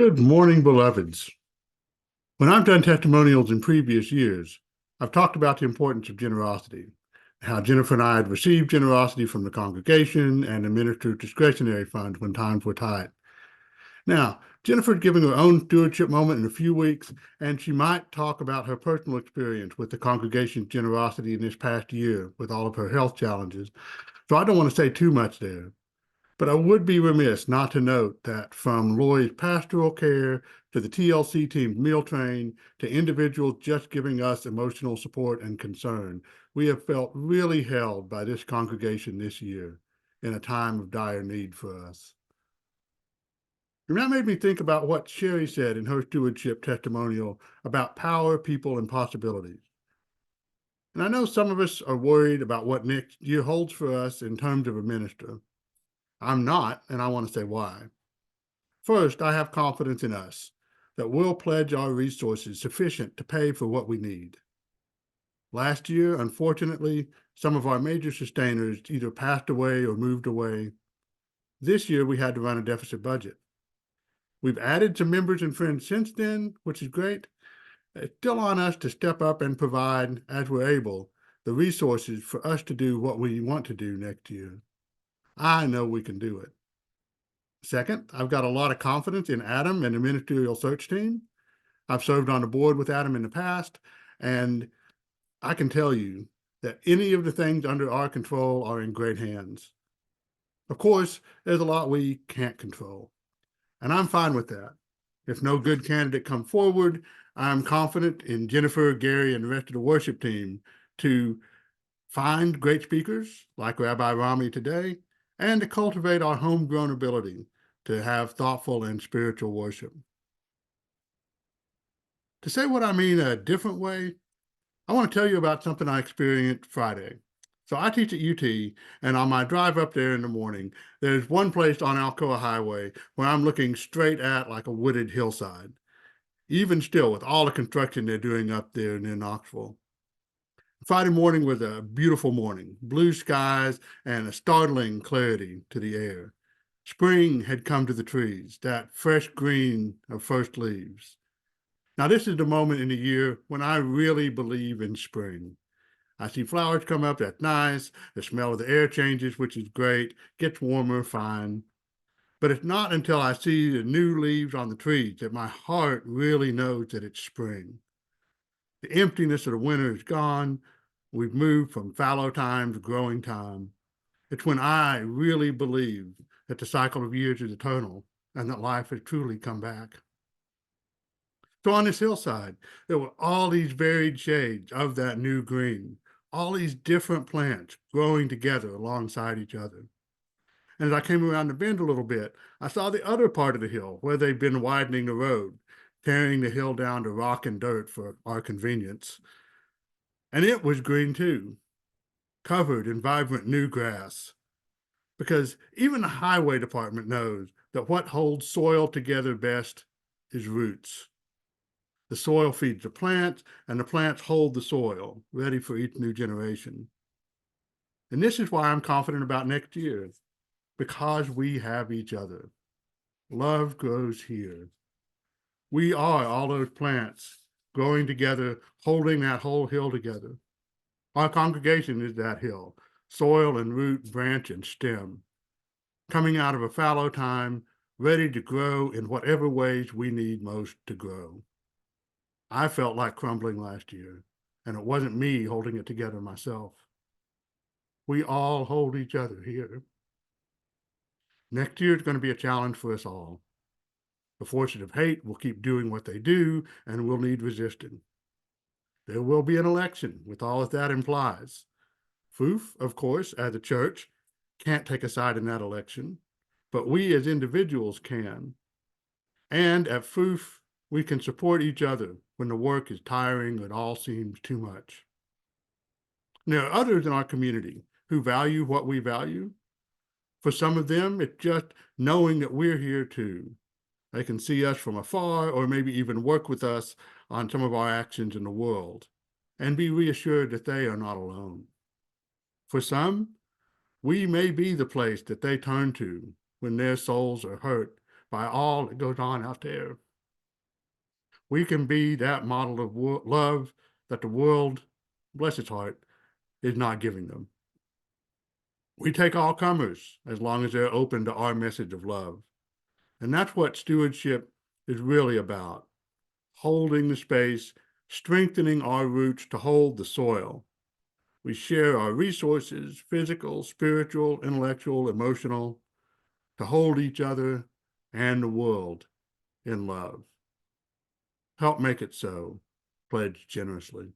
Good morning, beloveds. When I've done testimonials in previous years, I've talked about the importance of generosity, how Jennifer and I had received generosity from the congregation and administered discretionary funds when times were tight. Now, Jennifer's giving her own stewardship moment in a few weeks, and she might talk about her personal experience with the congregation's generosity in this past year with all of her health challenges. So I don't want to say too much there. But I would be remiss not to note that from Lloyd's pastoral care to the TLC team's meal train to individuals just giving us emotional support and concern, we have felt really held by this congregation this year in a time of dire need for us. And that made me think about what Sherry said in her stewardship testimonial about power, people, and possibilities. And I know some of us are worried about what next year holds for us in terms of a minister. I'm not, and I want to say why. First, I have confidence in us that we'll pledge our resources sufficient to pay for what we need. Last year, unfortunately, some of our major sustainers either passed away or moved away. This year, we had to run a deficit budget. We've added some members and friends since then, which is great. It's still on us to step up and provide, as we're able, the resources for us to do what we want to do next year. I know we can do it. Second, I've got a lot of confidence in Adam and the ministerial search team. I've served on the board with Adam in the past, and I can tell you that any of the things under our control are in great hands. Of course, there's a lot we can't control, and I'm fine with that. If no good candidate come forward, I'm confident in Jennifer, Gary, and the rest of the worship team to find great speakers like Rabbi Rami today, and to cultivate our homegrown ability to have thoughtful and spiritual worship. To say what I mean a different way, I want to tell you about something I experienced Friday. So I teach at UT, and on my drive up there in the morning, there's one place on Alcoa Highway where I'm looking straight at like a wooded hillside, even still with all the construction they're doing up there near Knoxville. Friday morning was a beautiful morning, blue skies and a startling clarity to the air. Spring had come to the trees, that fresh green of first leaves. Now, this is the moment in the year when I really believe in spring. I see flowers come up, that's nice. The smell of the air changes, which is great, gets warmer, fine. But it's not until I see the new leaves on the trees that my heart really knows that it's spring. The emptiness of the winter is gone. We've moved from fallow time to growing time. It's when I really believe that the cycle of years is eternal and that life has truly come back. So on this hillside, there were all these varied shades of that new green, all these different plants growing together alongside each other. And as I came around the bend a little bit, I saw the other part of the hill where they'd been widening the road, tearing the hill down to rock and dirt for our convenience. And it was green too, covered in vibrant new grass. Because even the highway department knows that what holds soil together best is roots. The soil feeds the plants, and the plants hold the soil, ready for each new generation. And this is why I'm confident about next year, because we have each other. Love grows here. We are all those plants growing together, holding that whole hill together. Our congregation is that hill, soil and root, branch and stem, coming out of a fallow time, ready to grow in whatever ways we need most to grow. I felt like crumbling last year, and it wasn't me holding it together myself. We all hold each other here. Next year is going to be a challenge for us all. The forces of hate will keep doing what they do, and we'll need resisting. There will be an election with all that that implies. FUUF, of course, as a church, can't take a side in that election, but we as individuals can. And at FUUF, we can support each other when the work is tiring or it all seems too much. There are others in our community who value what we value. For some of them, it's just knowing that we're here too. They can see us from afar or maybe even work with us on some of our actions in the world and be reassured that they are not alone. For some, we may be the place that they turn to when their souls are hurt by all that goes on out there. We can be that model of love that the world, bless its heart, is not giving them. We take all comers as long as they're open to our message of love. And that's what stewardship is really about. Holding the space, strengthening our roots to hold the soil. We share our resources, physical, spiritual, intellectual, emotional, to hold each other and the world in love. Help make it so. Pledge generously.